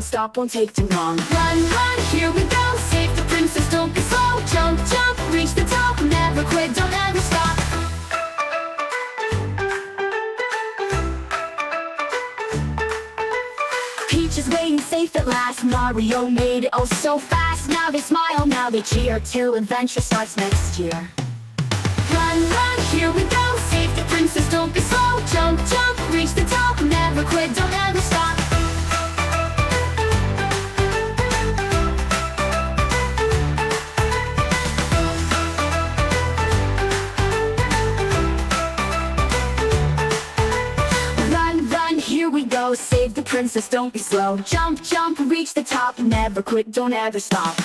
won't stop, won't take too long. Run, run, here we go, save the princess, don't be slow. Jump, jump, reach the top, never quit, don't ever stop. Peach is waiting safe at last, Mario made it oh so fast. Now they smile, now they cheer, till adventure starts next year. Run, run, here we go, save the princess, don't be slow. Jump, jump, reach the top, never quit, don't ever stop. Run, run, here we go, save the princess, don't be slow. Jump, jump, reach the top, never quit, don't ever stop.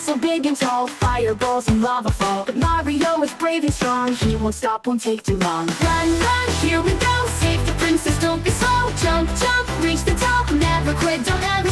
So big and tall, fireballs and lava fall. But Mario is brave and strong, he won't stop, won't take too long. Run, run, here we go, save the princess, don't be slow. Jump, jump, reach the top, never quit, don't ever